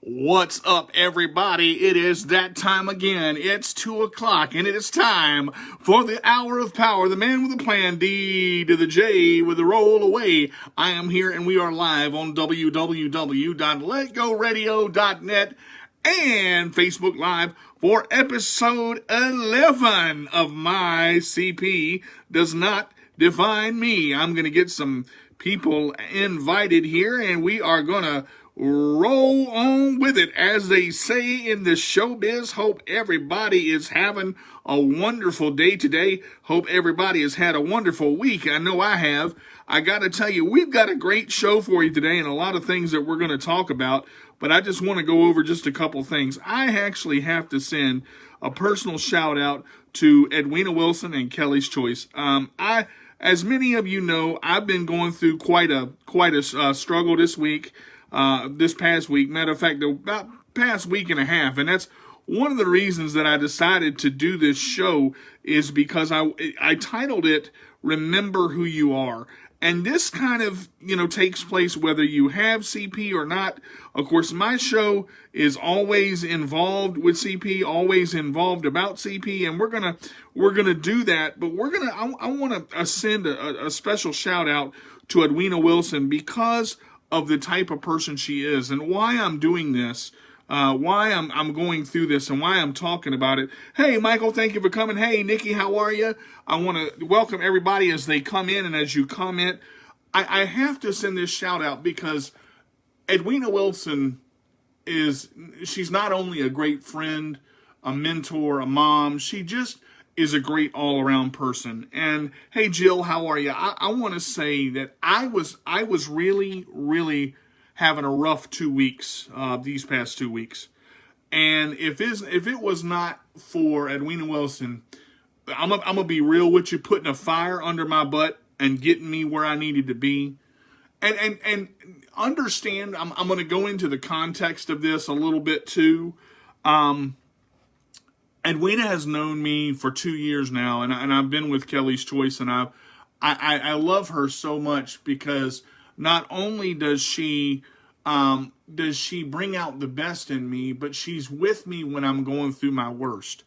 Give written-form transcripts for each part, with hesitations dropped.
What's up, everybody? It is that time again. It's 2 o'clock, and it is time for the Hour of Power. The man with a plan, D to the J with the roll away. I am here, and we are live on www.letgoradio.net and Facebook Live for episode 11 of My CP Does Not Define Me. I'm going to get some people invited here, and we are going to roll on with it, as they say in the showbiz. Hope everybody is having a wonderful day today. Hope everybody has had a wonderful week. I know I have. I got to tell you, we've got a great show for you today and a lot of things that we're going to talk about, but I just want to go over just a couple things. I actually have to send a personal shout out to Edwina Wilson and Kelly's Choice. As many of you know, I've been going through quite a struggle this week. This past week, matter of fact, about past week and a half, and that's one of the reasons that I decided to do this show, is because I titled it "Remember Who You Are," and this kind of takes place whether you have CP or not. Of course, my show is always involved with CP, always involved about CP, and we're gonna do that. But I want to send a special shout out to Edwina Wilson because of the type of person she is, and why I'm doing this, why I'm going through this, and why I'm talking about it. Hey, Michael, thank you for coming. Hey, Nikki, how are you? I want to welcome everybody as they come in and as you comment. I have to send this shout out because Edwina Wilson she's not only a great friend, a mentor, a mom, she just is a great all-around person. And hey, Jill, how are you? I want to say that I was really having a rough 2 weeks, these past 2 weeks. And if it was not for Edwina Wilson, I'm gonna be real with you, putting a fire under my butt and getting me where I needed to be. And understand, I'm gonna go into the context of this a little bit too. Edwina has known me for 2 years now, and I've been with Kelly's Choice, and I love her so much because not only does she bring out the best in me, but she's with me when I'm going through my worst.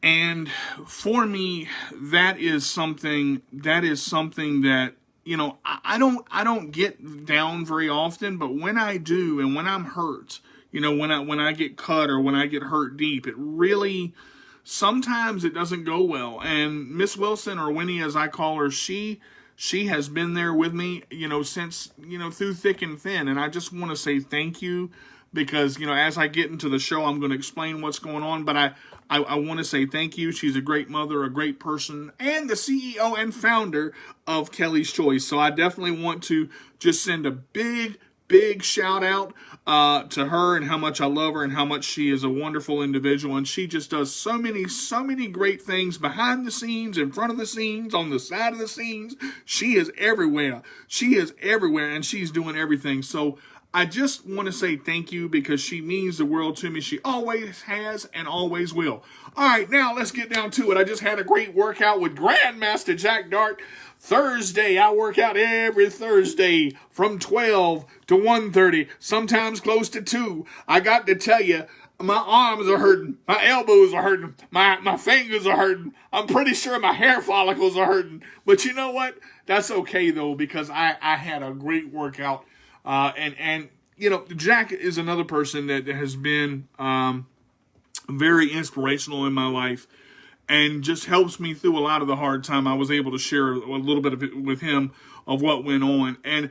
And for me, that is something that I don't get down very often, but when I do, and when I'm hurt, when I get cut or when I get hurt deep, it really, sometimes it doesn't go well. And Miss Wilson, or Winnie as I call her, she has been there with me, since, through thick and thin. And I just want to say thank you because, as I get into the show, I'm going to explain what's going on. But I want to say thank you. She's a great mother, a great person, and the CEO and founder of Kelly's Choice. So I definitely want to just send a big shout out to her, and how much I love her and how much she is a wonderful individual. And she just does so many great things behind the scenes, in front of the scenes, on the side of the scenes. She is everywhere. And she's doing everything. So I just want to say thank you because she means the world to me. She always has and always will. All right, now let's get down to it. I just had a great workout with Grandmaster Jack Dart. Thursday, I work out every Thursday from 12 to 1:30, sometimes close to 2. I got to tell you, my arms are hurting, my elbows are hurting, my fingers are hurting. I'm pretty sure my hair follicles are hurting. But you know what? That's okay, though, because I had a great workout. And Jack is another person that has been very inspirational in my life, and just helps me through a lot of the hard time. I was able to share a little bit of it with him of what went on. And,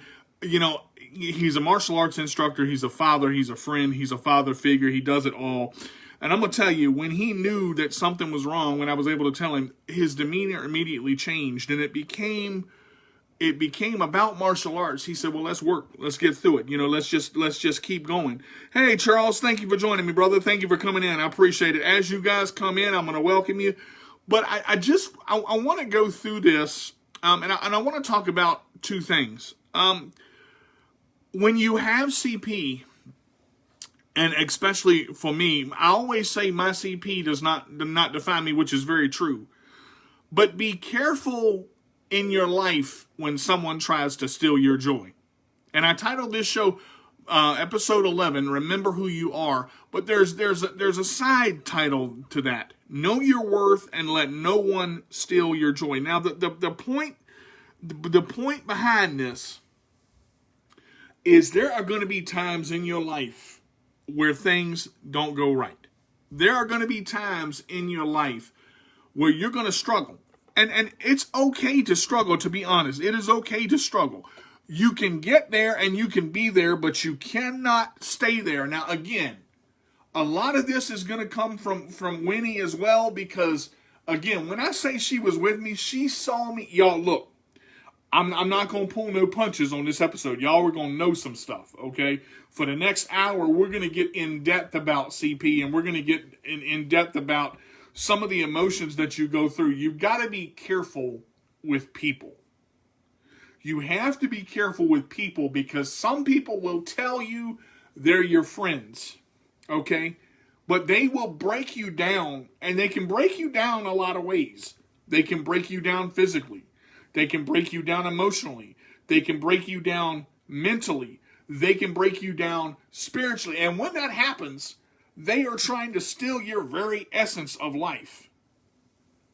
he's a martial arts instructor. He's a father. He's a friend. He's a father figure. He does it all. And I'm going to tell you, when he knew that something was wrong, when I was able to tell him, his demeanor immediately changed. And it became about martial arts. He said, well, let's work. Let's get through it. Let's just keep going. Hey, Charles, thank you for joining me, brother. Thank you for coming in. I appreciate it. As you guys come in, I'm going to welcome you. But I want to go through this, and I want to talk about two things. When you have CP, and especially for me, I always say my CP does not define me, which is very true. But be careful in your life when someone tries to steal your joy. And I titled this show, episode 11, Remember Who You Are, but there's a side title to that. Know your worth and let no one steal your joy. Now, the point behind this is there are going to be times in your life where things don't go right. There are going to be times in your life where you're going to struggle. And it's okay to struggle, to be honest. It is okay to struggle. You can get there and you can be there, but you cannot stay there. Now, again, a lot of this is going to come from Winnie as well, because, again, when I say she was with me, she saw me. Y'all, look, I'm not going to pull no punches on this episode. Y'all are going to know some stuff, okay? For the next hour, we're going to get in depth about CP, and we're going to get in depth about some of the emotions that you go through. You've got to be careful with people. You have to be careful with people, because some people will tell you they're your friends, okay? But they will break you down, and they can break you down a lot of ways. They can break you down physically. They can break you down emotionally. They can break you down mentally. They can break you down spiritually. And when that happens, they are trying to steal your very essence of life.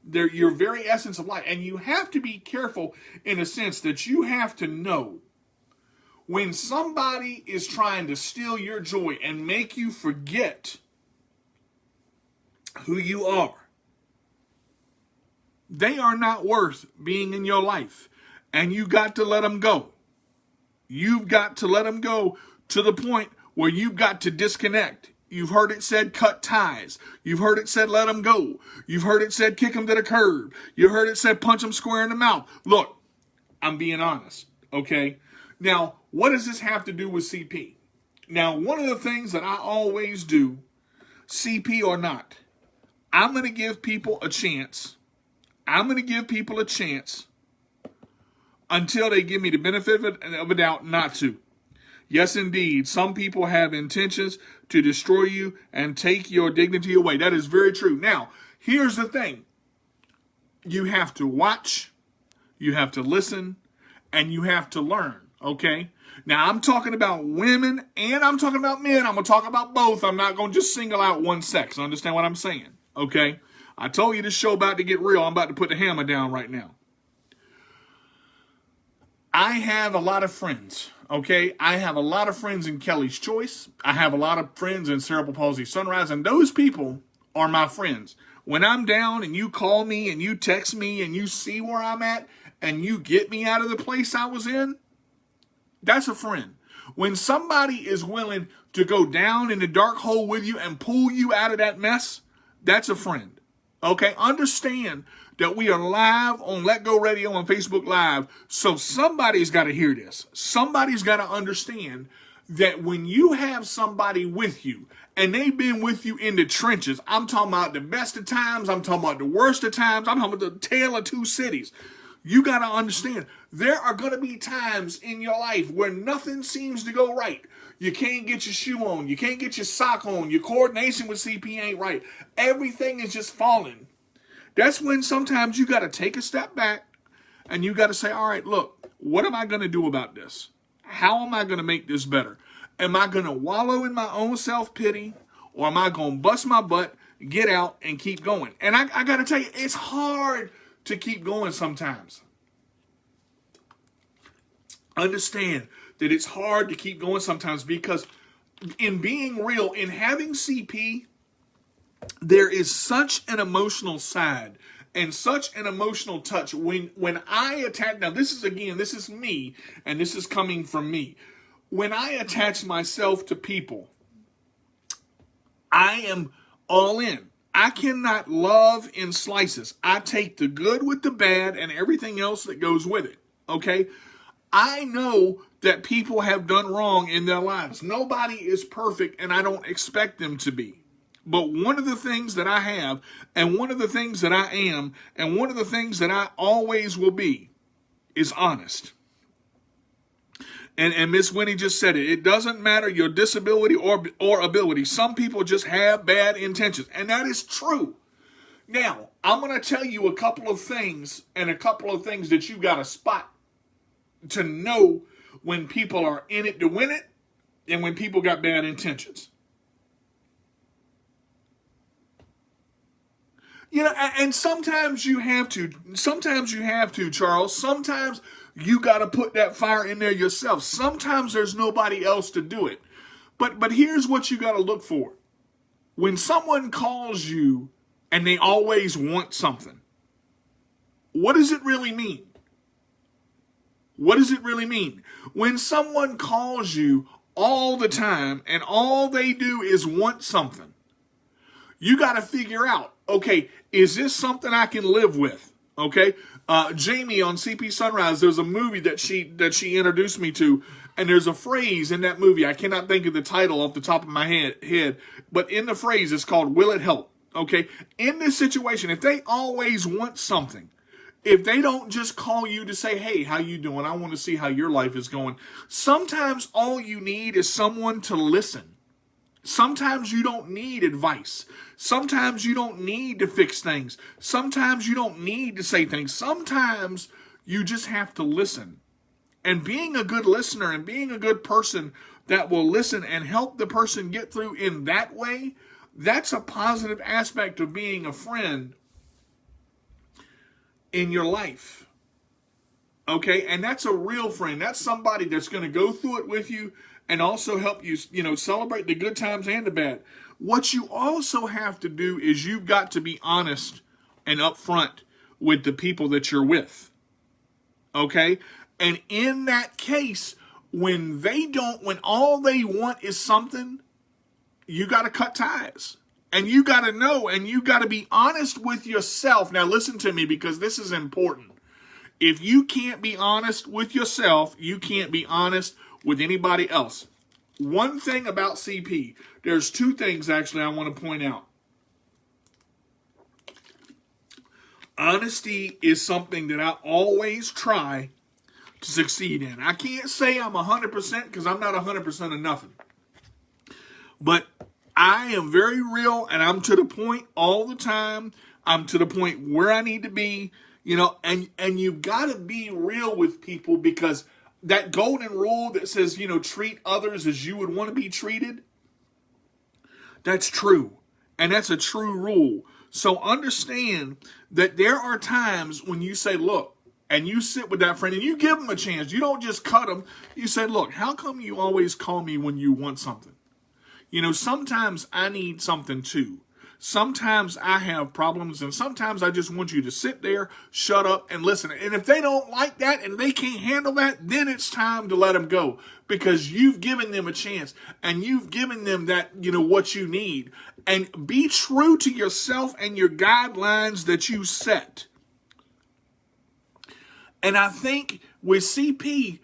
They're your very essence of life. And you have to be careful in a sense that you have to know when somebody is trying to steal your joy and make you forget who you are. They are not worth being in your life. And you got to let them go. You've got to let them go to the point where you've got to disconnect. You've heard it said cut ties. You've heard it said let them go. You've heard it said kick them to the curb. You heard it said punch them square in the mouth. Look, I'm being honest, okay? Now, what does this have to do with CP? Now, one of the things that I always do, CP or not, I'm going to give people a chance. I'm going to give people a chance until they give me the benefit of a doubt not to. Yes, indeed, some people have intentions to destroy you and take your dignity away. That is very true. Now, here's the thing. You have to watch, you have to listen, and you have to learn, okay? Now, I'm talking about women and I'm talking about men. I'm going to talk about both. I'm not going to just single out one sex. Understand what I'm saying, okay? I told you this show about to get real. I'm about to put the hammer down right now. I have a lot of friends, okay? I have a lot of friends in Kelly's Choice. I have a lot of friends in Cerebral Palsy Sunrise, and those people are my friends. When I'm down and you call me and you text me and you see where I'm at and you get me out of the place I was in, that's a friend. When somebody is willing to go down in the dark hole with you and pull you out of that mess, that's a friend. Okay, understand that we are live on Let Go Radio on Facebook Live, so somebody's got to hear this. Somebody's got to understand that when you have somebody with you, and they've been with you in the trenches, I'm talking about the best of times, I'm talking about the worst of times, I'm talking about the tale of two cities. You got to understand, there are going to be times in your life where nothing seems to go right. You can't get your shoe on. You can't get your sock on. Your coordination with CP ain't right. Everything is just falling. That's when sometimes you got to take a step back and you got to say, all right, look, what am I going to do about this? How am I going to make this better? Am I going to wallow in my own self-pity, or am I going to bust my butt, get out, and keep going? And I got to tell you, it's hard to keep going sometimes. Understand that it's hard to keep going sometimes, because in being real, in having CP, there is such an emotional side and such an emotional touch when I attack. Now, this is me, and this is coming from me. When I attach myself to people, I am all in. I cannot love in slices. I take the good with the bad and everything else that goes with it, okay? I know that people have done wrong in their lives. Nobody is perfect, and I don't expect them to be. But one of the things that I have, and one of the things that I am, and one of the things that I always will be, is honest. And Miss Winnie just said it. It doesn't matter your disability or ability. Some people just have bad intentions, and that is true. Now, I'm going to tell you a couple of things that you got to spot to know when people are in it to win it and when people got bad intentions. And sometimes you have to. Sometimes you have to, Charles. Sometimes you got to put that fire in there yourself. Sometimes there's nobody else to do it. But here's what you got to look for. When someone calls you and they always want something, what does it really mean? What does it really mean? When someone calls you all the time and all they do is want something, you got to figure out, okay, is this something I can live with? Okay, Jamie on CP Sunrise, there's a movie that she introduced me to, and there's a phrase in that movie, I cannot think of the title off the top of my head, but in the phrase it's called, will it help? Okay, in this situation, if they always want something, if they don't just call you to say, hey, how you doing? I want to see how your life is going. Sometimes all you need is someone to listen. Sometimes you don't need advice. Sometimes you don't need to fix things. Sometimes you don't need to say things. Sometimes you just have to listen. And being a good listener and being a good person that will listen and help the person get through in that way, that's a positive aspect of being a friend in your life. Okay? And that's a real friend. That's somebody that's going to go through it with you and also help you, celebrate the good times and the bad. What you also have to do is you've got to be honest and upfront with the people that you're with. Okay? And in that case, when all they want is something, you got to cut ties. And you got to know, and you got to be honest with yourself. Now listen to me, because this is important. If you can't be honest with yourself, you can't be honest with anybody else. One thing about CP, there's two things actually I want to point out. Honesty is something that I always try to succeed in. I can't say I'm 100% because I'm not 100% of nothing. But I am very real, and I'm to the point all the time. I'm to the point where I need to be, and you've got to be real with people, because that golden rule that says, treat others as you would want to be treated, that's true. And that's a true rule. So understand that there are times when you say, look, and you sit with that friend and you give them a chance. You don't just cut them. You say, look, how come you always call me when you want something? Sometimes I need something too. Sometimes I have problems, and sometimes I just want you to sit there, shut up, and listen. And if they don't like that and they can't handle that, then it's time to let them go, because you've given them a chance and you've given them that, what you need. And be true to yourself and your guidelines that you set. And I think with CP,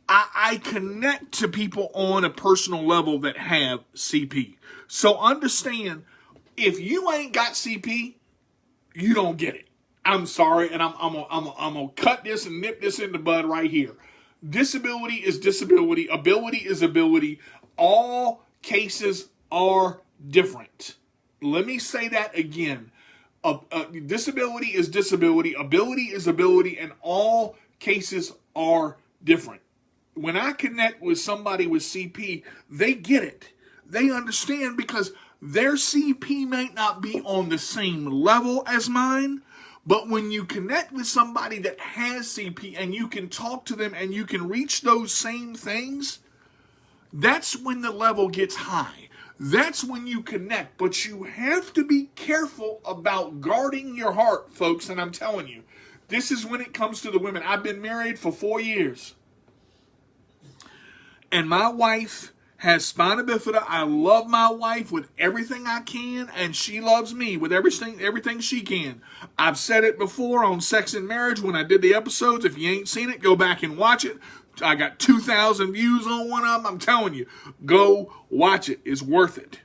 I connect to people on a personal level that have CP. So understand, if you ain't got CP, you don't get it. I'm sorry, and I'm gonna cut this and nip this in the bud right here. Disability is disability. Ability is ability. All cases are different. Let me say that again. Disability is disability. Ability is ability, and all cases are different. When I connect with somebody with CP, they get it. They understand, because their CP may not be on the same level as mine, but when you connect with somebody that has CP and you can talk to them and you can reach those same things, that's when the level gets high. That's when you connect. But you have to be careful about guarding your heart, folks, and I'm telling you, this is when it comes to the women. I've been married for 4 years. And my wife has spina bifida. I love my wife with everything I can, and she loves me with everything she can. I've said it before on Sex and Marriage when I did the episodes. If you ain't seen it, go back and watch it. I got 2,000 views on one of them. I'm telling you, go watch it. It's worth it.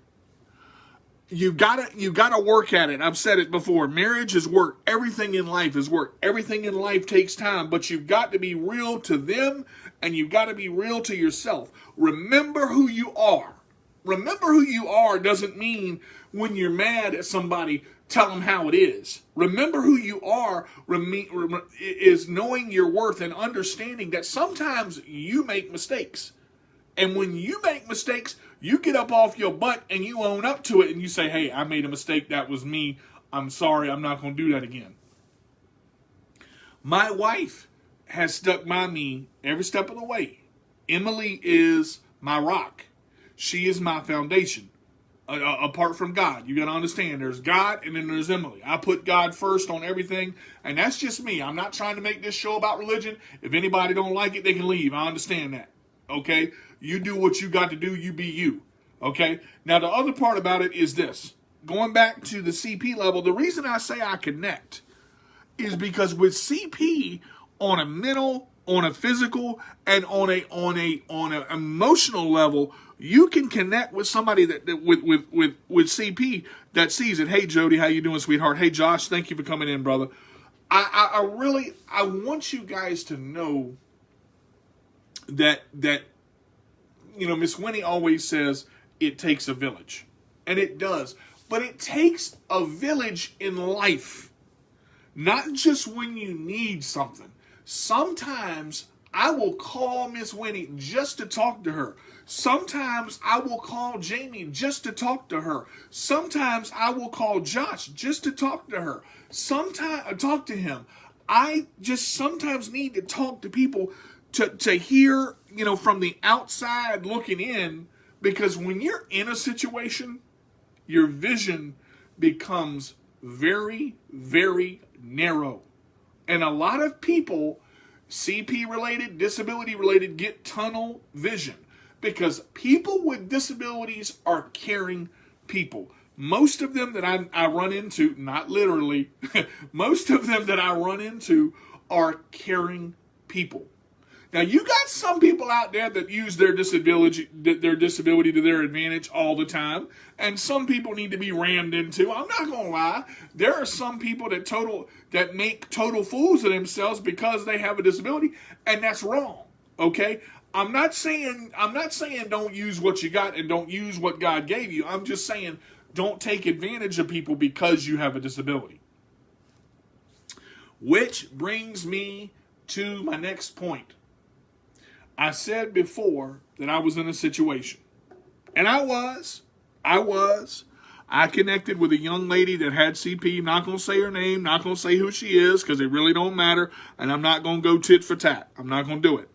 You gotta work at it. I've said it before. Marriage is work. Everything in life is work. Everything in life takes time, but you've got to be real to them, and you've got to be real to yourself. Remember who you are. Remember who you are doesn't mean when you're mad at somebody, tell them how it is. Remember who you are is knowing your worth and understanding that sometimes you make mistakes. And when you make mistakes, you get up off your butt and you own up to it and you say, hey, I made a mistake. That was me. I'm sorry. I'm not going to do that again. My wife has stuck by me every step of the way. Emily is my rock. She is my foundation. Apart from God, you got to understand, there's God and then there's Emily. I put God first on everything, and that's just me. I'm not trying to make this show about religion. If anybody don't like it, they can leave. I understand that. Okay? You do what you got to do. You be you. Okay? Now, the other part about it is this. Going back to the CP level, the reason I say I connect is because with CP on a mental, on a physical, and on an emotional level, you can connect with somebody that with CP that sees it. Hey, Jody, how you doing, sweetheart? Hey, Josh, thank you for coming in, brother. I want you guys to know that Miss Winnie always says it takes a village, and it does. But it takes a village in life, not just when you need something. Sometimes I will call Miss Winnie just to talk to her. Sometimes I will call Jamie just to talk to her. Sometimes I will call Josh just to talk to her. Sometimes talk to him. I just sometimes need to talk to people to hear, from the outside looking in, because when you're in a situation, your vision becomes very, very narrow. And a lot of people, CP related, disability related, get tunnel vision because people with disabilities are caring people. Most of them that I run into, not literally, most of them that I run into are caring people. Now, you got some people out there that use their disability to their advantage all the time, and some people need to be rammed into. I'm not gonna lie. There are some people that make total fools of themselves because they have a disability, and that's wrong. Okay? I'm not saying don't use what you got and don't use what God gave you. I'm just saying don't take advantage of people because you have a disability. Which brings me to my next point. I said before that I was in a situation. And I connected with a young lady that had CP. Not going to say her name, not going to say who she is, because it really don't matter. And I'm not going to go tit for tat. I'm not going to do it.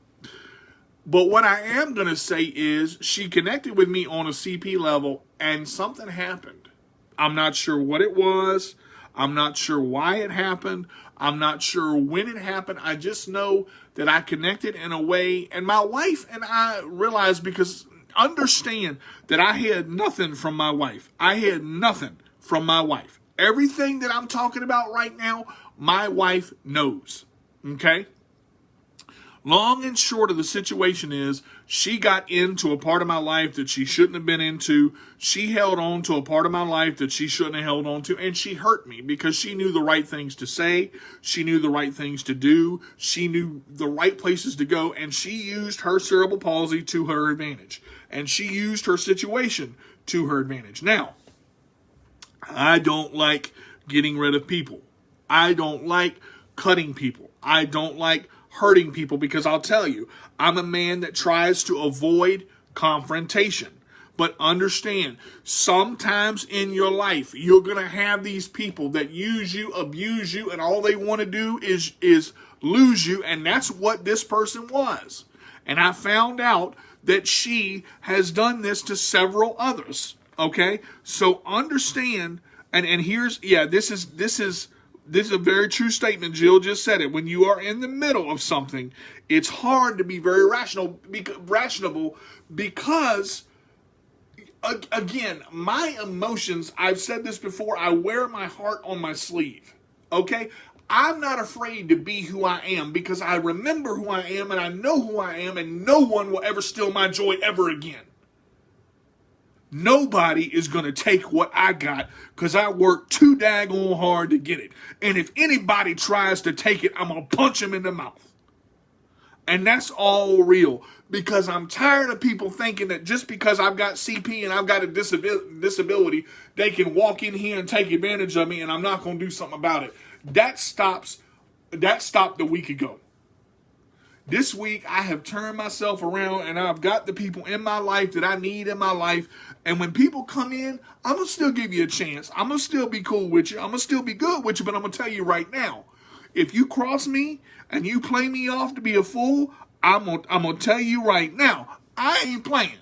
But what I am going to say is she connected with me on a CP level and something happened. I'm not sure what it was. I'm not sure why it happened. I'm not sure when it happened. I just know that I connected in a way, and my wife and I realized, because understand that I had nothing from my wife. I had nothing from my wife. Everything that I'm talking about right now, my wife knows. Okay? Long and short of the situation is she got into a part of my life that she shouldn't have been into. She held on to a part of my life that she shouldn't have held on to. And she hurt me because she knew the right things to say. She knew the right things to do. She knew the right places to go. And she used her cerebral palsy to her advantage. And she used her situation to her advantage. Now, I don't like getting rid of people. I don't like cutting people. I don't like hurting people, because I'll tell you, I'm a man that tries to avoid confrontation. But understand, sometimes in your life, you're going to have these people that use you, abuse you, and all they want to do is lose you, and that's what this person was. And I found out that she has done this to several others, okay? So understand, and here's, this is a very true statement. Jill just said it. When you are in the middle of something, it's hard to be very rational because, again, my emotions, I've said this before, I wear my heart on my sleeve. Okay? I'm not afraid to be who I am because I remember who I am and I know who I am, and no one will ever steal my joy ever again. Nobody is going to take what I got because I worked too daggone hard to get it. And if anybody tries to take it, I'm going to punch him in the mouth. And that's all real, because I'm tired of people thinking that just because I've got CP and I've got a disability, they can walk in here and take advantage of me and I'm not going to do something about it. That stopped a week ago. This week, I have turned myself around and I've got the people in my life that I need in my life. And when people come in, I'm going to still give you a chance. I'm going to still be cool with you. I'm going to still be good with you. But I'm going to tell you right now, if you cross me and you play me off to be a fool, I'm going to tell you right now, I ain't playing.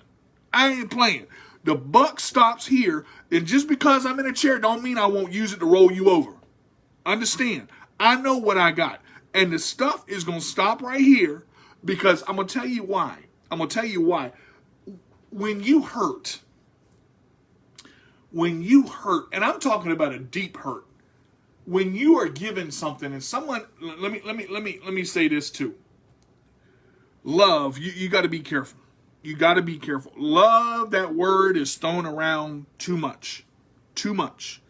I ain't playing. The buck stops here. And just because I'm in a chair don't mean I won't use it to roll you over. Understand? I know what I got. And the stuff is going to stop right here because I'm going to tell you why. I'm going to tell you why. When you hurt, and I'm talking about a deep hurt, when you are given something and someone, let me say this too. Love, you got to be careful. You got to be careful. Love, that word is thrown around too much. Too much.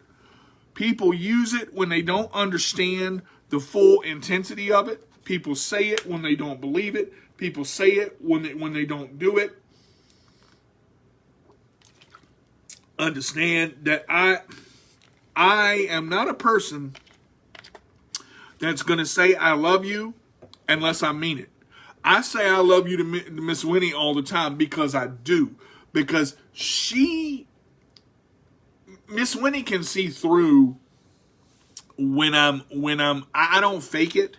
People use it when they don't understand the full intensity of it. People say it when they don't believe it. People say it when they don't do it. Understand that I am not a person that's going to say I love you unless I mean it. I say I love you to Miss Winnie all the time because I do. Because Miss Winnie can see through when I don't fake it.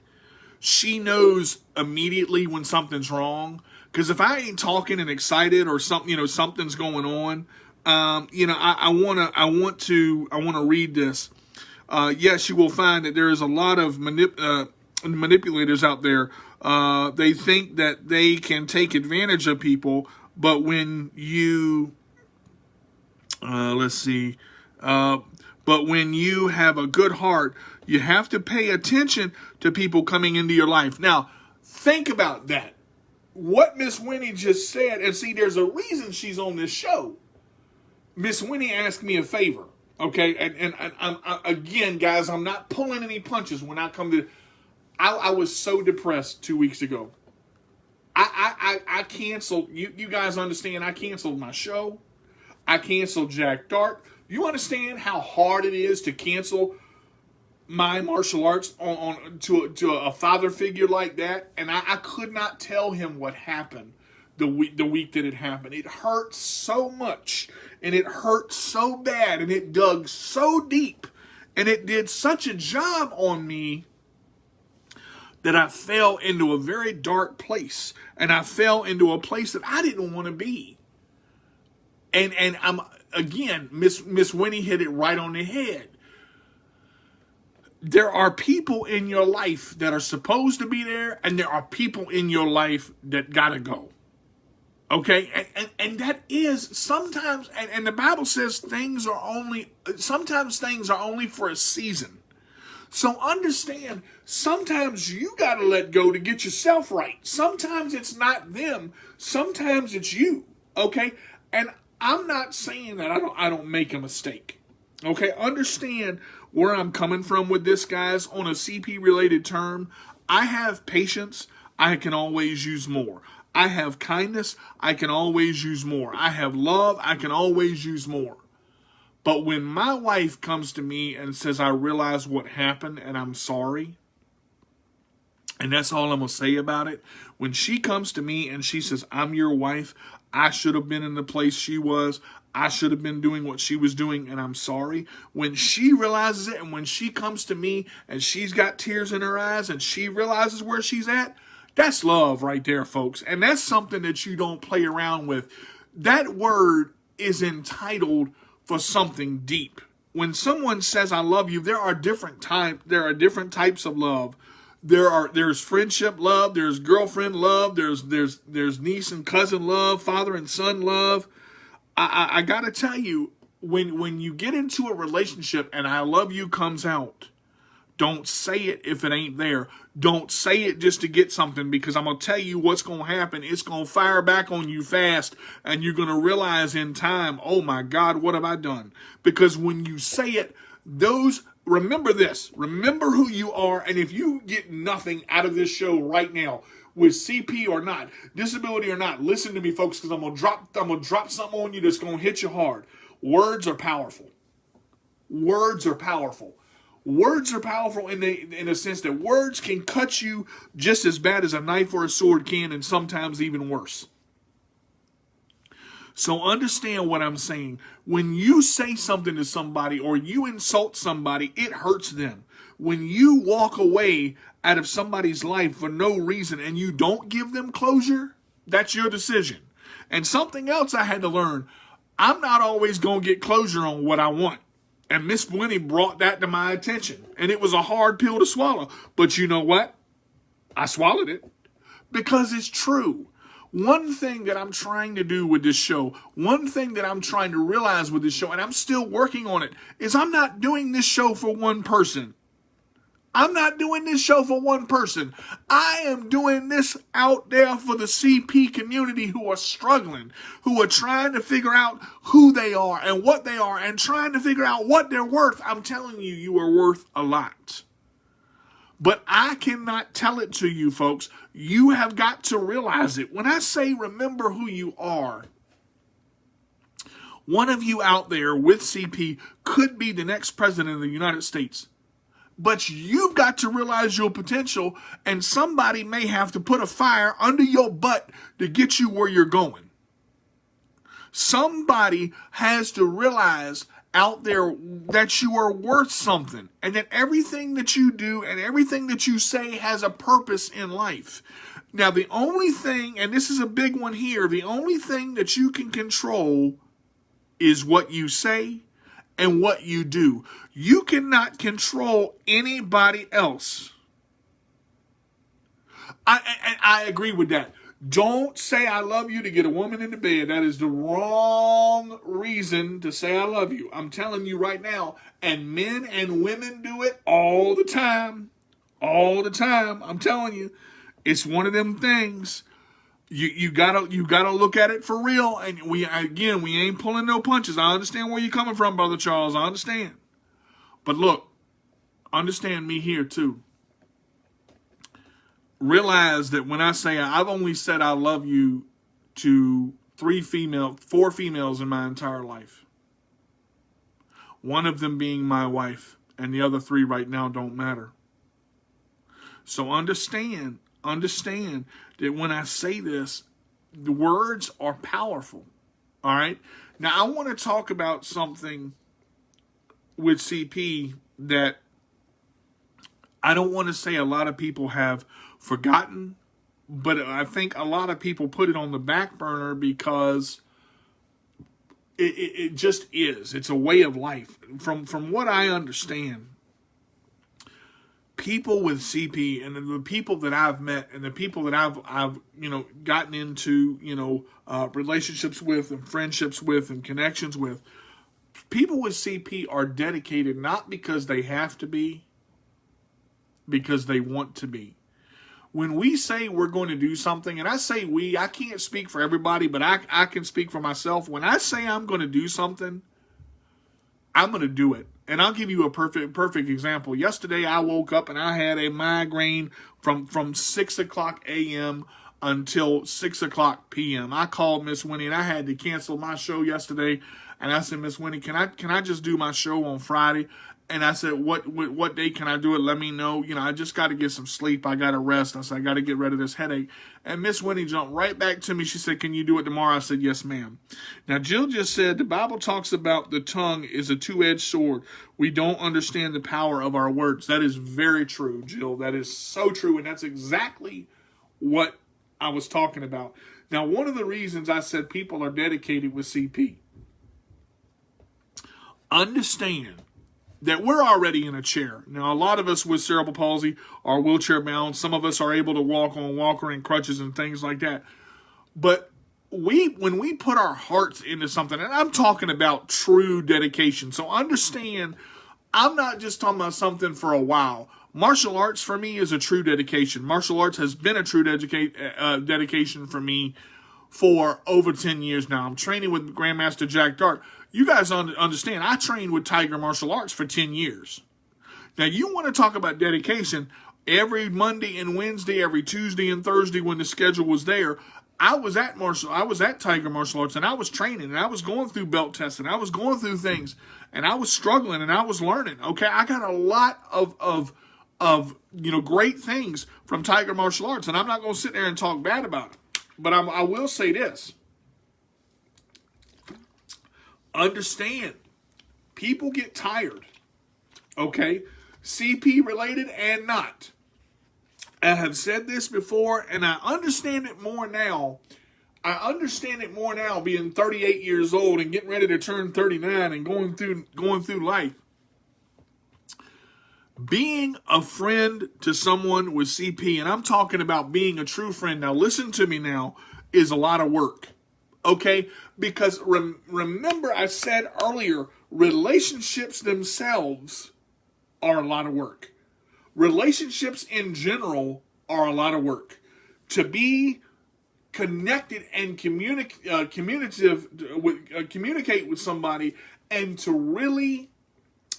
She knows immediately when something's wrong. Because if I ain't talking and excited or something, something's going on, I want to read this. Yes, you will find that there is a lot of manipulators out there. They think that they can take advantage of people, but when you, but when you have a good heart, you have to pay attention to people coming into your life. Now, think about that. What Miss Winnie just said, and see, there's a reason she's on this show. Miss Winnie asked me a favor, okay? And I'm again, guys, I'm not pulling any punches when I come to. I was so depressed 2 weeks ago. I canceled. You guys understand? I canceled my show. I canceled Jack Dart. You understand how hard it is to cancel my martial arts to a father figure like that? And I could not tell him what happened the week that it happened. It hurt so much, and it hurt so bad, and it dug so deep, and it did such a job on me that I fell into a very dark place, and I fell into a place that I didn't want to be. And I'm again, Miss Winnie hit it right on the head. There are people in your life that are supposed to be there, and there are people in your life that gotta go. Okay, and that is sometimes, and the Bible says sometimes things are only for a season. So understand, sometimes you got to let go to get yourself right. Sometimes it's not them. Sometimes it's you. Okay? And I'm not saying that I don't make a mistake. Okay? Understand where I'm coming from with this, guys. On a CP related term, I have patience. I can always use more. I have kindness. I can always use more. I have love. I can always use more. But when my wife comes to me and says, I realize what happened and I'm sorry, and that's all I'm going to say about it. When she comes to me and she says, I'm your wife, I should have been in the place she was, I should have been doing what she was doing, and I'm sorry. When she realizes it, and when she comes to me and she's got tears in her eyes and she realizes where she's at, that's love right there, folks. And that's something that you don't play around with. That word is entitled for something deep. When someone says I love you, there are different types of love. There's friendship love, there's girlfriend love, there's niece and cousin love, father and son love. I gotta tell you, when you get into a relationship and I love you comes out, don't say it if it ain't there. Don't say it just to get something, because I'm going to tell you what's going to happen. It's going to fire back on you fast, and you're going to realize in time, oh my God, what have I done? Because when you say it, remember this, remember who you are, and if you get nothing out of this show right now, with CP or not, disability or not, listen to me, folks, because I'm going to drop something on you that's going to hit you hard. Words are powerful. Words are powerful. Words are powerful in the sense that words can cut you just as bad as a knife or a sword can, and sometimes even worse. So understand what I'm saying. When you say something to somebody or you insult somebody, it hurts them. When you walk away out of somebody's life for no reason and you don't give them closure, that's your decision. And something else I had to learn, I'm not always going to get closure on what I want. And Miss Winnie brought that to my attention. And it was a hard pill to swallow. But you know what? I swallowed it because it's true. One thing that I'm trying to do with this show, one thing that I'm trying to realize with this show, and I'm still working on it, is I'm not doing this show for one person. I'm not doing this show for one person. I am doing this out there for the CP community who are struggling, who are trying to figure out who they are and what they are and trying to figure out what they're worth. I'm telling you, you are worth a lot. But I cannot tell it to you, folks. You have got to realize it. When I say remember who you are, one of you out there with CP could be the next president of the United States. But you've got to realize your potential, and somebody may have to put a fire under your butt to get you where you're going. Somebody has to realize out there that you are worth something and that everything that you do and everything that you say has a purpose in life. Now, the only thing, and this is a big one here, the only thing that you can control is what you say and what you do. You cannot control anybody else. I agree with that. Don't say I love you to get a woman in the bed. That is the wrong reason to say I love you. I'm telling you right now, and men and women do it all the time. All the time. I'm telling you, it's one of them things. You gotta look at it for real. And we ain't pulling no punches. I understand where you're coming from, Brother Charles. I understand. But look, understand me here too. Realize that when I say I've only said I love you to 4 females in my entire life. One of them being my wife, and the other 3 right now don't matter. So understand that when I say this, the words are powerful. All right. Now I want to talk about something with CP that I don't want to say a lot of people have forgotten, but I think a lot of people put it on the back burner because it just is. It's a way of life. From what I understand, people with CP and the people that I've met and the people that I've gotten into relationships with and friendships with and connections with, people with CP are dedicated not because they have to be, because they want to be. When we say we're going to do something, and I say we, I can't speak for everybody, but I can speak for myself. When I say I'm going to do something, I'm going to do it. And I'll give you a perfect example. Yesterday, I woke up and I had a migraine from 6 o'clock a.m. until 6 o'clock p.m. I called Miss Winnie and I had to cancel my show yesterday. And I said, Miss Winnie, can I just do my show on Friday? And I said, what day can I do it? Let me know. I just got to get some sleep. I got to rest. I said, I got to get rid of this headache. And Miss Winnie jumped right back to me. She said, can you do it tomorrow? I said, yes, ma'am. Now, Jill just said the Bible talks about the tongue is a two-edged sword. We don't understand the power of our words. That is very true, Jill. That is so true. And that's exactly what I was talking about. Now, one of the reasons I said people are dedicated with CP, understand that we're already in a chair. Now, a lot of us with cerebral palsy are wheelchair bound. Some of us are able to walk on walker and crutches and things like that. But when we put our hearts into something, and I'm talking about true dedication. So understand, I'm not just talking about something for a while. Martial arts for me is a true dedication. Martial arts has been a true dedication for me for over 10 years now. I'm training with Grandmaster Jack Dart. You guys understand, I trained with Tiger Martial Arts for 10 years. Now, you want to talk about dedication. Every Monday and Wednesday, every Tuesday and Thursday when the schedule was there, I was at Tiger Martial Arts, and I was training, and I was going through belt testing, I was going through things, and I was struggling, and I was learning. Okay, I got a lot of great things from Tiger Martial Arts, and I'm not going to sit there and talk bad about it. But I will say this: understand, people get tired. Okay, CP related and not. I have said this before, and I understand it more now. I understand it more now, being 38 years old and getting ready to turn 39 and going through life. Being a friend to someone with CP, and I'm talking about being a true friend. Now, listen to me now, is a lot of work. Okay? Because remember, I said earlier, relationships themselves are a lot of work. Relationships in general are a lot of work. To be connected and communicate with somebody, and to really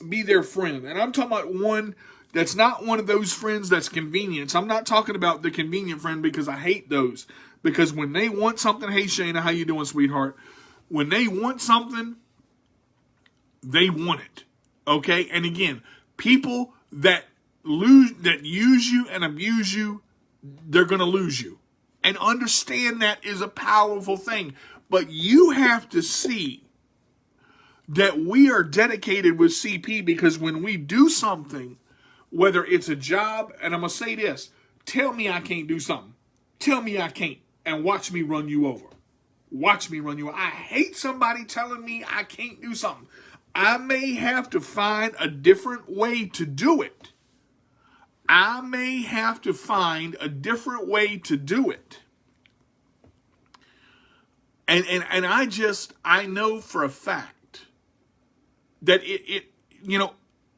be their friend. And I'm talking about one that's not one of those friends that's convenience. I'm not talking about the convenient friend, because I hate those. Because when they want something, hey Shayna, how you doing, sweetheart? When they want something, they want it. Okay? And again, people that use you and abuse you, they're going to lose you. And understand that is a powerful thing. But you have to see that we are dedicated with CP, because when we do something, whether it's a job, and I'm going to say this, tell me I can't do something. Tell me I can't, and watch me run you over. Watch me run you over. I hate somebody telling me I can't do something. I may have to find a different way to do it. I may have to find a different way to do it. And I know for a fact that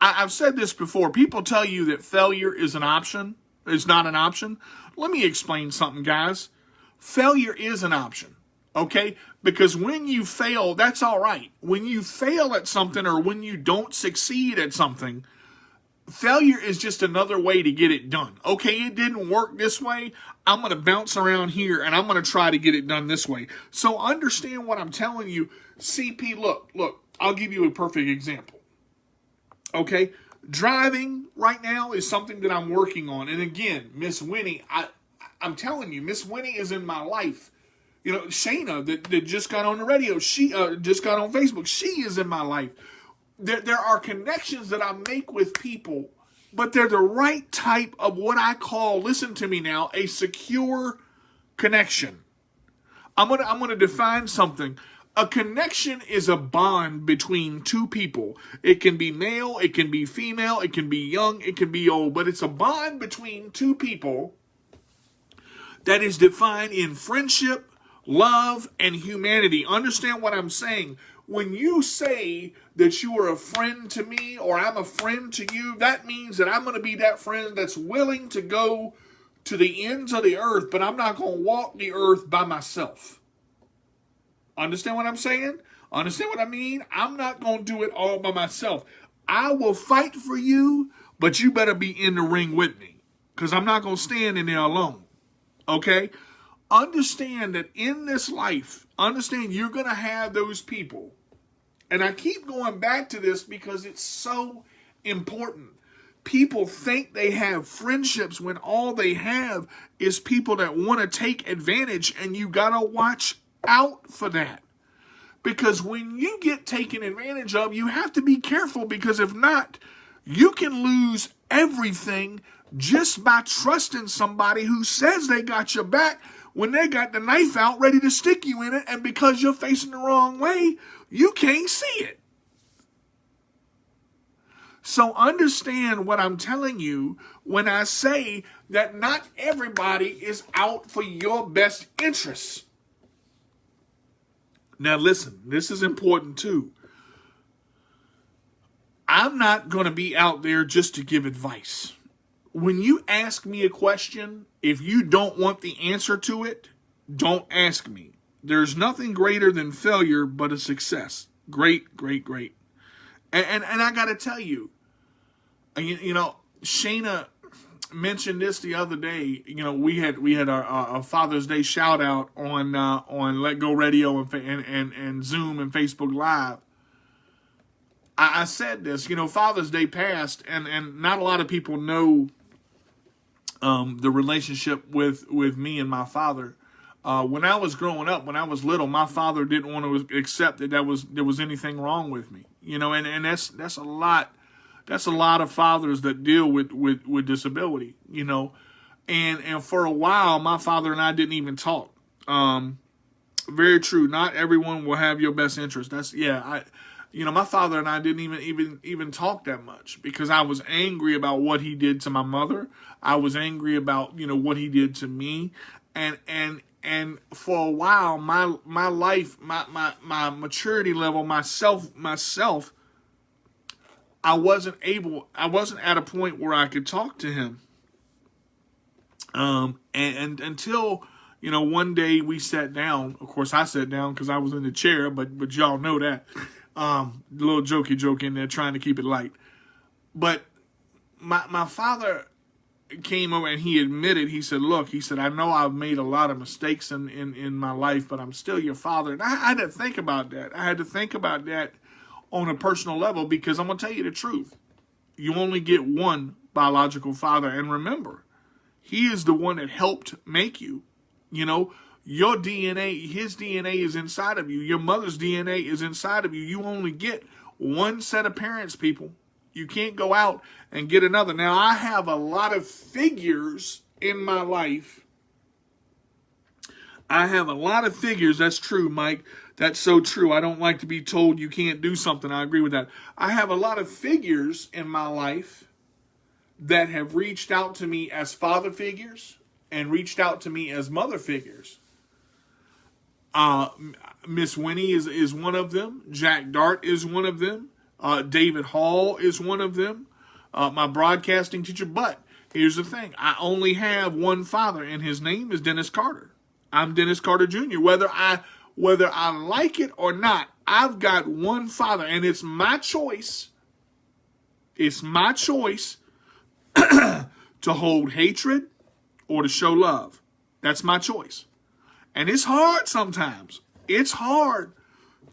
I've said this before. People tell you that failure is an option. It's not an option. Let me explain something, guys. Failure is an option, okay? Because when you fail, that's all right. When you fail at something, or when you don't succeed at something, failure is just another way to get it done. Okay, it didn't work this way. I'm going to bounce around here, and I'm going to try to get it done this way. So understand what I'm telling you. CP, look, I'll give you a perfect example. Okay, driving right now is something that I'm working on. And again, Miss Winnie, I'm telling you, Miss Winnie is in my life. You know, Shayna, that just got on the radio, she just got on Facebook. She is in my life. There are connections that I make with people, but they're the right type of what I call, listen to me now, a secure connection. I'm gonna define something. A connection is a bond between two people. It can be male, it can be female, it can be young, it can be old, but it's a bond between two people that is defined in friendship, love, and humanity. Understand what I'm saying. When you say that you are a friend to me, or I'm a friend to you, that means that I'm going to be that friend that's willing to go to the ends of the earth, but I'm not going to walk the earth by myself. Understand what I'm saying? Understand what I mean? I'm not going to do it all by myself. I will fight for you, but you better be in the ring with me, because I'm not going to stand in there alone. Okay? Understand that in this life, understand you're going to have those people. And I keep going back to this because it's so important. People think they have friendships when all they have is people that want to take advantage, and you got to watch out for that. Because when you get taken advantage of, you have to be careful, because if not, you can lose everything just by trusting somebody who says they got your back when they got the knife out ready to stick you in it, and because you're facing the wrong way, you can't see it. So understand what I'm telling you when I say that not everybody is out for your best interests. Now listen, this is important too. I'm not going to be out there just to give advice. When you ask me a question, if you don't want the answer to it, don't ask me. There's nothing greater than failure but a success. Great, great, great. And I got to tell you, Shayna, mentioned this the other day. You know, we had our Father's Day shout out on Let Go Radio and Zoom and Facebook Live. I said this, you know, Father's Day passed, and not a lot of people know the relationship with me and my father. When I was growing up, when I was little, my father didn't want to accept that there was anything wrong with me. You know, and that's a lot. That's a lot of fathers that deal with disability. You know, and for a while, my father and I didn't even talk. Very true. Not everyone will have your best interest. My father and I didn't even talk that much because I was angry about what he did to my mother. I was angry about, you know, what he did to me. And for a while, my life, my maturity level, myself, I wasn't at a point where I could talk to him. And until, you know, one day we sat down. Of course, I sat down because I was in the chair, but y'all know that. Little jokey joke in there, trying to keep it light. But my father came over and he admitted, he said, look, he said, I know I've made a lot of mistakes in my life, but I'm still your father. And I had to think about that. I had to think about that on a personal level, because I'm going to tell you the truth. You only get one biological father. And remember, he is the one that helped make you. You know, your DNA, his DNA is inside of you. Your mother's DNA is inside of you. You only get one set of parents, people. You can't go out and get another. Now, I have a lot of figures in my life. I have a lot of figures. That's true, Mike. That's so true. I don't like to be told you can't do something. I agree with that. I have a lot of figures in my life that have reached out to me as father figures and reached out to me as mother figures. Miss Winnie is one of them. Jack Dart is one of them. David Hall is one of them. My broadcasting teacher. But here's the thing. I only have one father, and his name is Dennis Carter. I'm Dennis Carter Jr. Whether I like it or not, I've got one father, and it's my choice. It's my choice to hold hatred or to show love. That's my choice. And it's hard sometimes. It's hard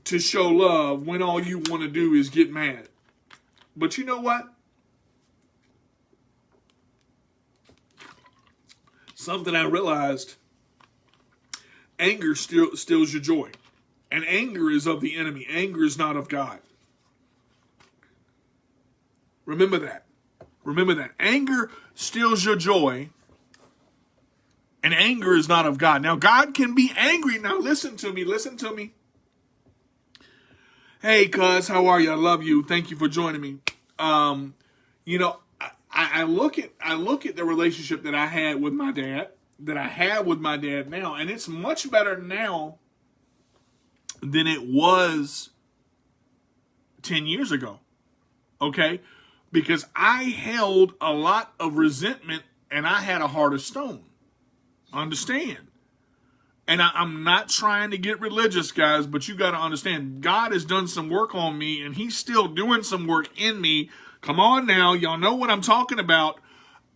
to show love when all you want to do is get mad. But you know what? Something I realized, anger steals your joy. And anger is of the enemy. Anger is not of God. Remember that. Remember that. Anger steals your joy. And anger is not of God. Now, God can be angry. Now, listen to me. Listen to me. Hey, cuz, how are you? I love you. Thank you for joining me. You know, I look at the relationship that I had with my dad, that I have with my dad now, and it's much better now than it was 10 years ago. Okay? Because I held a lot of resentment and I had a heart of stone. Understand? And I'm not trying to get religious, guys, but you got to understand, God has done some work on me, and he's still doing some work in me. Come on now. Y'all know what I'm talking about.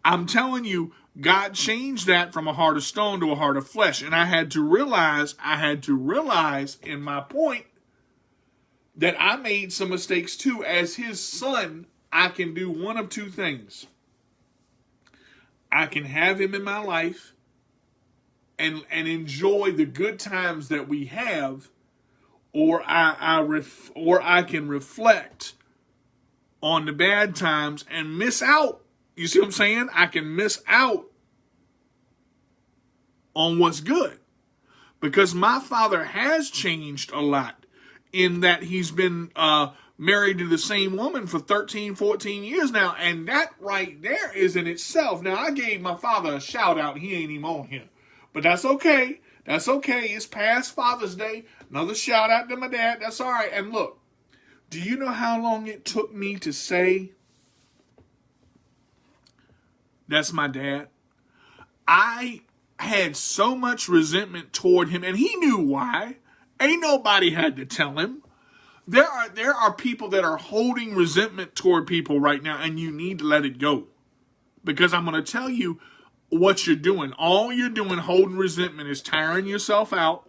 I'm telling you, God changed that from a heart of stone to a heart of flesh. And I had to realize in my point that I made some mistakes too. As his son, I can do one of two things. I can have him in my life and enjoy the good times that we have, or I can reflect on the bad times and miss out. You see what I'm saying? I can miss out on what's good, because my father has changed a lot in that he's been married to the same woman for 13, 14 years now, and that right there is in itself. Now, I gave my father a shout out. He ain't even on here. But that's okay. That's okay. It's past Father's Day. Another shout out to my dad. That's all right. And look, do you know how long it took me to say, that's my dad? I had so much resentment toward him, and he knew why. Ain't nobody had to tell him. There are people that are holding resentment toward people right now, and you need to let it go. Because I'm going to tell you what you're doing. All you're doing holding resentment is tiring yourself out,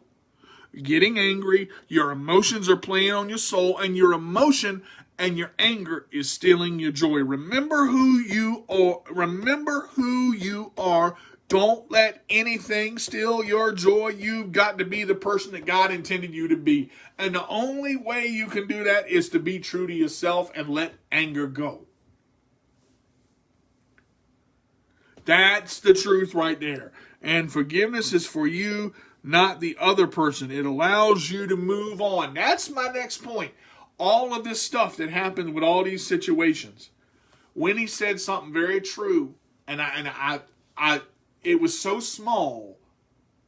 getting angry. Your emotions are playing on your soul, and your emotion and your anger is stealing your joy. Remember who you are. Remember who you are. Don't let anything steal your joy. You've got to be the person that God intended you to be. And the only way you can do that is to be true to yourself and let anger go. That's the truth right there. And forgiveness is for you, not the other person. It allows you to move on. That's my next point. All of this stuff that happened with all these situations. Winnie said something very true, and it was so small.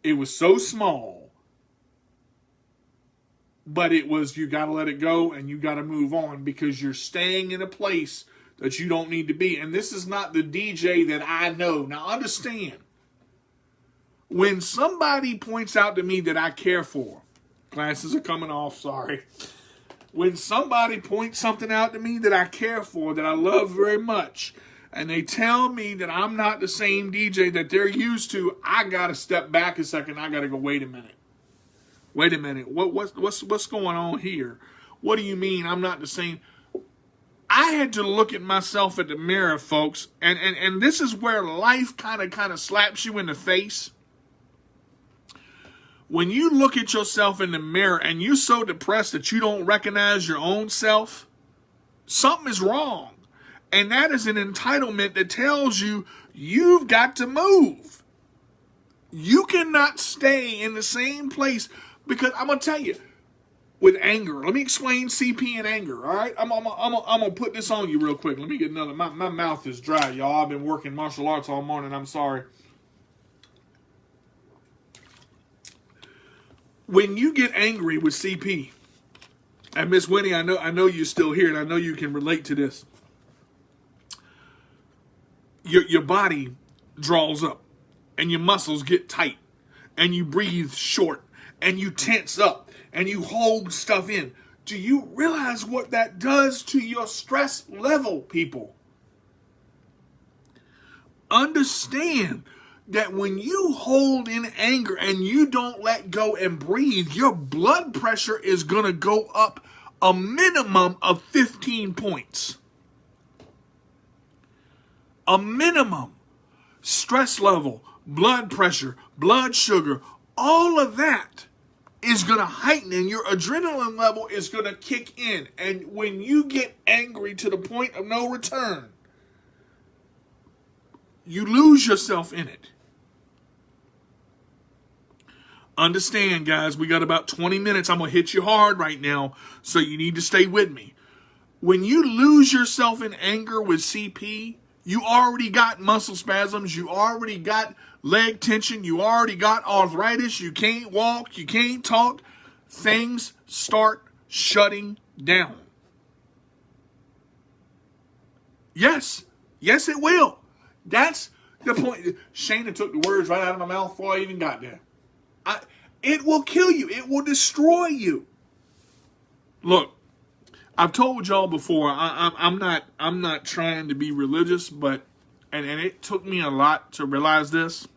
It was so small. But it was, you got to let it go and you got to move on, because you're staying in a place that you don't need to be. And this is not the DJ that I know. Now understand, when somebody points out to me that I care for, glasses are coming off, sorry. When somebody points something out to me that I care for, that I love very much, and they tell me that I'm not the same DJ that they're used to, I got to step back a second. I got to go, wait a minute. Wait a minute. What's going on here? What do you mean I'm not the same? I had to look at myself at the mirror, folks, and this is where life kind of slaps you in the face. When you look at yourself in the mirror and you're so depressed that you don't recognize your own self, something is wrong. And that is an entitlement that tells you you've got to move. You cannot stay in the same place, because I'm going to tell you, with anger, let me explain CP and anger, all right? I'm gonna put this on you real quick. Let me get another. My mouth is dry, y'all. I've been working martial arts all morning. I'm sorry. When you get angry with CP, and Miss Winnie, I know you're still here, and I know you can relate to this. Your body draws up, and your muscles get tight, and you breathe short, and you tense up, and you hold stuff in. Do you realize what that does to your stress level, people? Understand that when you hold in anger and you don't let go and breathe, your blood pressure is going to go up a minimum of 15 points. A minimum. Stress level, blood pressure, blood sugar, all of that is going to heighten, and your adrenaline level is going to kick in. And when you get angry to the point of no return, you lose yourself in it. Understand, guys, we got about 20 minutes. I'm going to hit you hard right now, so you need to stay with me. When you lose yourself in anger with CP, you already got muscle spasms. You already got leg tension. You already got arthritis. You can't walk. You can't talk. Things start shutting down. Yes. Yes, it will. That's the point. Shana took the words right out of my mouth before I even got there. It will kill you. It will destroy you. Look, I've told y'all before, I'm not trying to be religious, but and it took me a lot to realize this.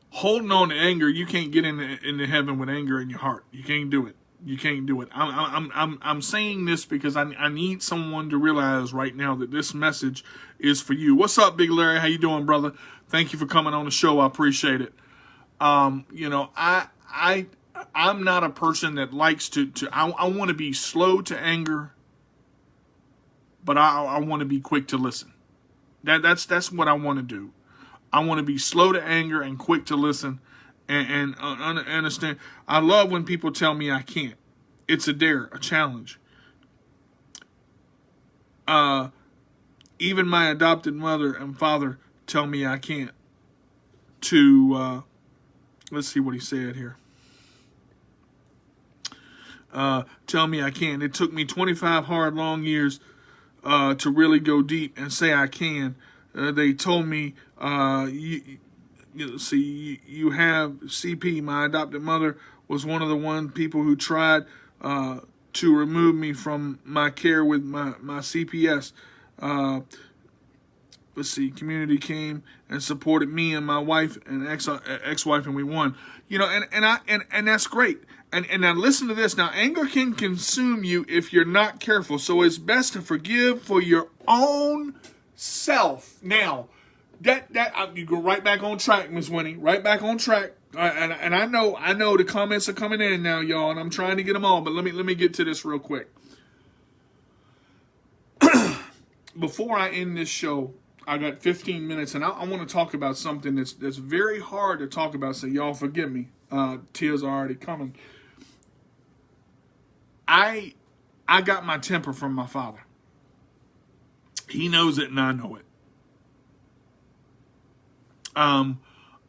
Holding on to anger, you can't get into heaven with anger in your heart. You can't do it. You can't do it. I'm saying this because I need someone to realize right now that this message is for you. What's up, Big Larry? How you doing, brother? Thank you for coming on the show. I appreciate it. I'm not a person that likes I want to be slow to anger, but I want to be quick to listen. That's what I want to do. I want to be slow to anger and quick to listen and understand. I love when people tell me I can't. It's a dare, a challenge. Even my adopted mother and father tell me I can't. Let's see what he said here. Tell me I can. It took me 25 hard, long years to really go deep and say I can. They told me, you have CP. My adopted mother was one of the people who tried to remove me from my care with my CPS. let's see, community came and supported me and my wife and ex-wife, and we won. And that's great. And now listen to this. Now, anger can consume you if you're not careful. So it's best to forgive for your own self. Now, you go right back on track, Miss Winnie. Right back on track. And I know the comments are coming in now, y'all, and I'm trying to get them all. But let me get to this real quick. Before I end this show, I got 15 minutes, and I want to talk about something that's very hard to talk about. So y'all forgive me. Tears are already coming. I got my temper from my father. He knows it, and I know it.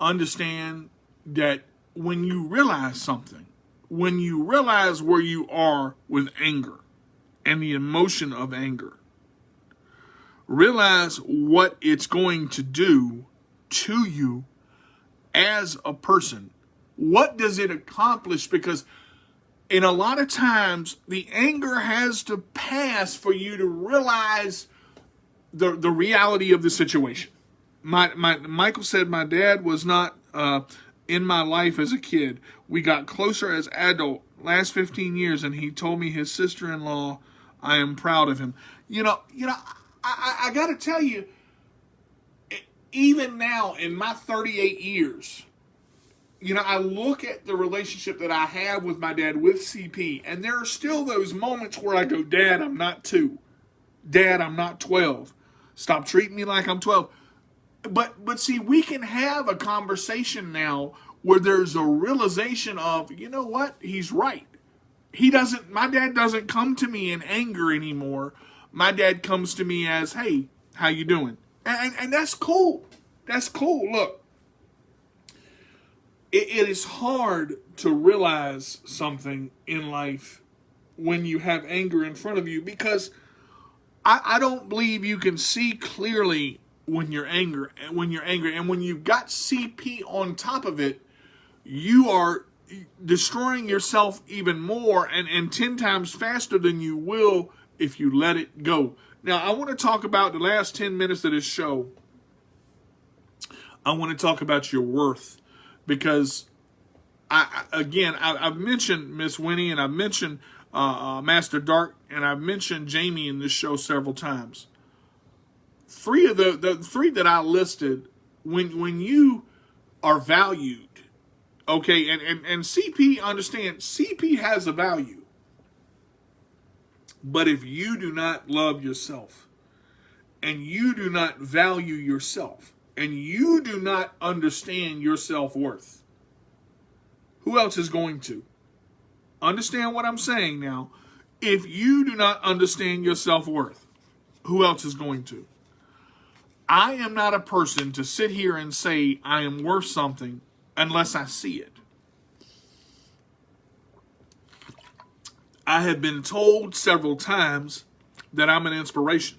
Understand that when you realize something, when you realize where you are with anger and the emotion of anger, realize what it's going to do to you as a person. What does it accomplish? Because in a lot of times, the anger has to pass for you to realize the reality of the situation. Michael said my dad was not in my life as a kid. We got closer as adult last 15 years, and he told me his sister-in-law, I am proud of him. I got to tell you, even now in my 38 years, I look at the relationship that I have with my dad, with CP, and there are still those moments where I go, Dad, I'm not 2. Dad, I'm not 12. Stop treating me like I'm 12. But see, we can have a conversation now where there's a realization of, you know what? He's right. My dad doesn't come to me in anger anymore. My dad comes to me as, hey, how you doing? And that's cool. That's cool. Look, it is hard to realize something in life when you have anger in front of you, because I don't believe you can see clearly when you're angry. And when you've got CP on top of it, you are destroying yourself even more and 10 times faster than you will if you let it go. Now, I want to talk about the last 10 minutes of this show. I want to talk about your worth, because I've mentioned Miss Winnie, and I've mentioned Master Dark, and I've mentioned Jamie in this show several times. 3 of the 3 that I listed, when you are valued, okay, and CP, understand, CP has a value. But if you do not love yourself, and you do not value yourself, and you do not understand your self-worth, who else is going to? Understand what I'm saying now. If you do not understand your self-worth, who else is going to? I am not a person to sit here and say I am worth something unless I see it. I have been told several times that I'm an inspiration.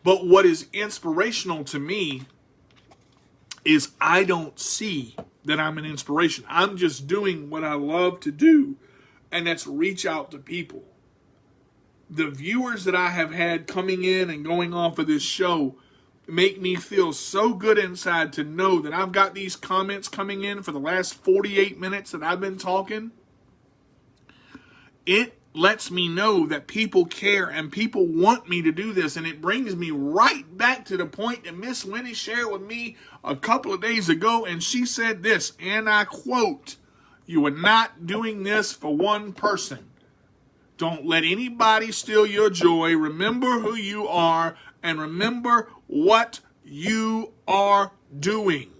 But what is inspirational to me is I don't see that I'm an inspiration. I'm just doing what I love to do, and that's reach out to people. The viewers that I have had coming in and going off of this show make me feel so good inside to know that I've got these comments coming in for the last 48 minutes that I've been talking. It lets me know that people care and people want me to do this. And it brings me right back to the point that Miss Winnie shared with me a couple of days ago. And she said this, and I quote, "You are not doing this for one person. Don't let anybody steal your joy. Remember who you are and remember what you are doing."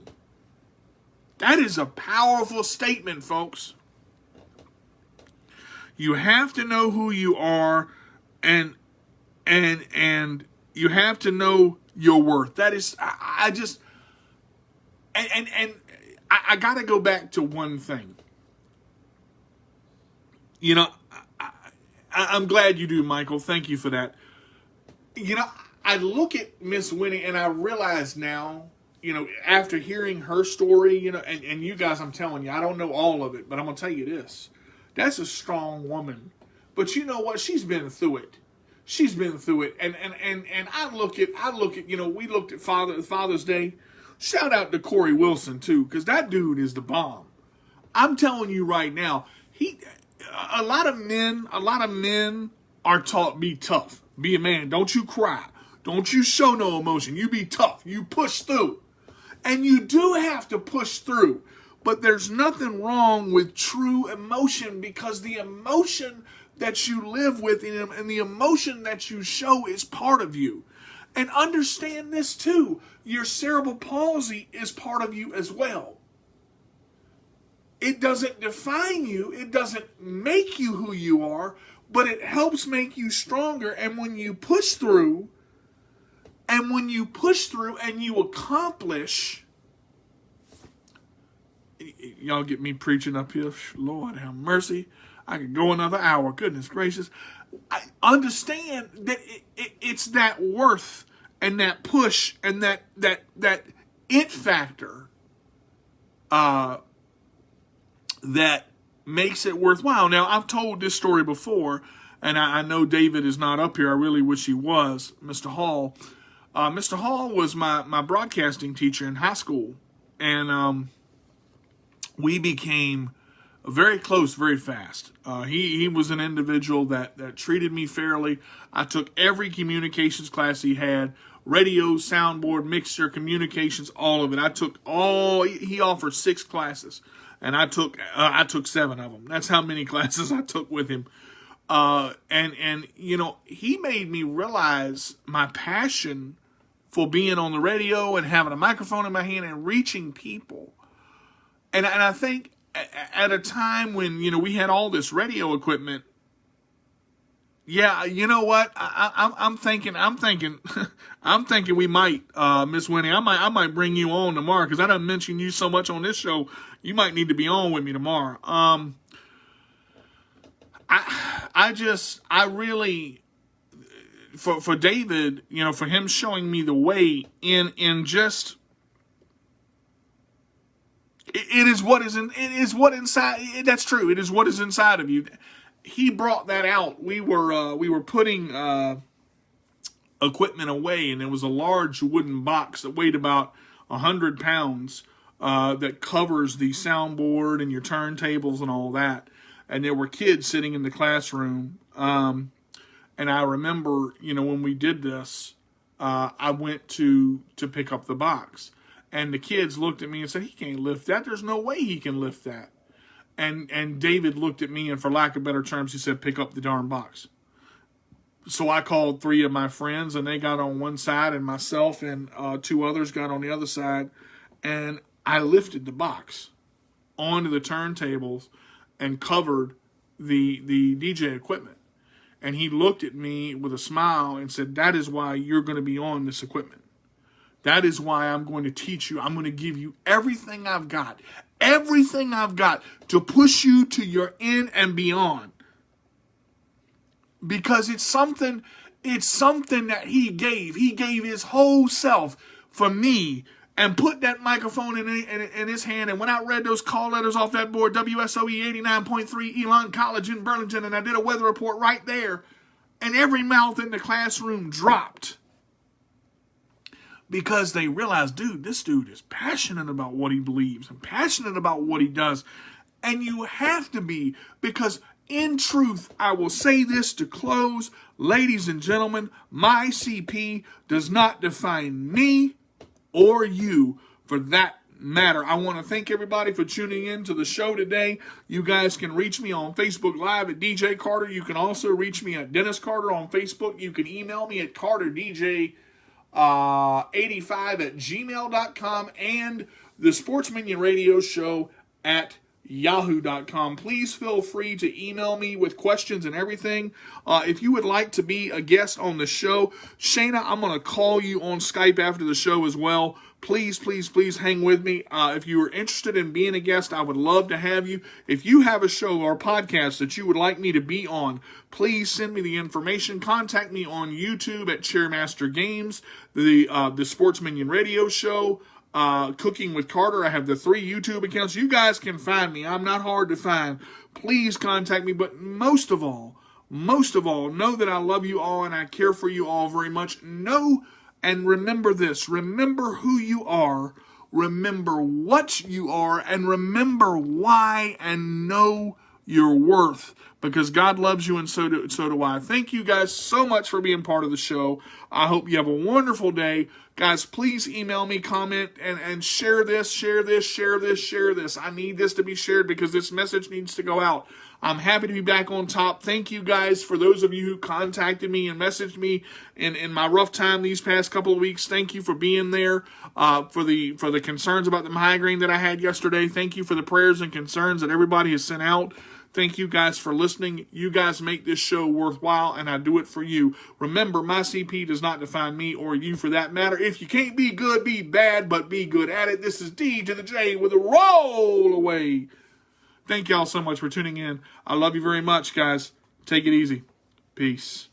That is a powerful statement, folks. You have to know who you are, and you have to know your worth. That is, I got to go back to one thing. I'm glad you do, Michael. Thank you for that. I look at Miss Winnie and I realize now, after hearing her story, and you guys, I'm telling you, I don't know all of it, but I'm going to tell you this. That's a strong woman. But you know what? She's been through it. she's been through it. And I look at, we looked at Father's Day. Shout out to Corey Wilson too, because that dude is the bomb. I'm telling you right now, a lot of men are taught be tough, be a man. Don't you cry, don't you show no emotion. You be tough, you push through, and you do have to push through. But there's nothing wrong with true emotion, because the emotion that you live with and the emotion that you show is part of you. And understand this too, your cerebral palsy is part of you as well. It doesn't define you, it doesn't make you who you are, but it helps make you stronger. And when you push through, and you accomplish, y'all get me preaching up here, Lord have mercy, I could go another hour, goodness gracious. I understand that it's that worth and that push and that it factor that makes it worthwhile. Now, I've told this story before, and I know David is not up here. I really wish he was, Mr. Hall. Mr. Hall was my broadcasting teacher in high school, and we became very close very fast. He was an individual that treated me fairly. I took every communications class he had, radio, soundboard, mixer, communications, all of it. He offered 6 classes, and I took 7 of them. That's how many classes I took with him. And he made me realize my passion for being on the radio and having a microphone in my hand and reaching people. And I think at a time when, we had all this radio equipment, yeah, you know what? I'm thinking we might, Miss Winnie, I might bring you on tomorrow, because I done mentioned you so much on this show. You might need to be on with me tomorrow. I really, for David, for him showing me the way in just, it is what inside. That's true. It is what is inside of you. He brought that out. We were putting equipment away, and there was a large wooden box that weighed about 100 pounds that covers the soundboard and your turntables and all that. And there were kids sitting in the classroom. And I remember, when we did this, I went to pick up the box. And the kids looked at me and said, he can't lift that. There's no way he can lift that. And David looked at me, and for lack of better terms, he said, pick up the darn box. So I called 3 of my friends, and they got on one side, and myself and 2 others got on the other side. And I lifted the box onto the turntables and covered the DJ equipment. And he looked at me with a smile and said, that is why you're going to be on this equipment. That is why I'm going to teach you. I'm going to give you everything I've got to push you to your end and beyond. Because it's something that he gave. He gave his whole self for me, and put that microphone in his hand. And when I read those call letters off that board, WSOE 89.3 Elon College in Burlington, and I did a weather report right there, and every mouth in the classroom dropped. Because they realized, this dude is passionate about what he believes and passionate about what he does. And you have to be, because in truth, I will say this to close, ladies and gentlemen, my CP does not define me or you for that matter. I want to thank everybody for tuning in to the show today. You guys can reach me on Facebook Live at DJ Carter. You can also reach me at Dennis Carter on Facebook. You can email me at CarterDJ85 at gmail.com and the Sportsmanian Radio Show at yahoo.com. Please feel free to email me with questions and everything. If you would like to be a guest on the show, Shayna, I'm going to call you on Skype after the show as well. Please, please, please hang with me. If you are interested in being a guest, I would love to have you. If you have a show or podcast that you would like me to be on, please send me the information. Contact me on YouTube at Chairmaster Games, the Sportsmanian Radio Show, Cooking with Carter. I have the 3 YouTube accounts. You guys can find me. I'm not hard to find. Please contact me. But most of all, most of all, know that I love you all and I care for you all very much. Know and remember this. Remember who you are. Remember what you are. And remember why, and know your worth. Because God loves you and so do I. Thank you guys so much for being part of the show. I hope you have a wonderful day. Guys, please email me, comment, and share this, share this, share this, share this. I need this to be shared because this message needs to go out. I'm happy to be back on top. Thank you guys for those of you who contacted me and messaged me in my rough time these past couple of weeks. Thank you for being there, for the concerns about the migraine that I had yesterday. Thank you for the prayers and concerns that everybody has sent out. Thank you guys for listening. You guys make this show worthwhile, and I do it for you. Remember, my CP does not define me or you for that matter. If you can't be good, be bad, but be good at it. This is D to the J with a roll away. Thank y'all so much for tuning in. I love you very much, guys. Take it easy. Peace.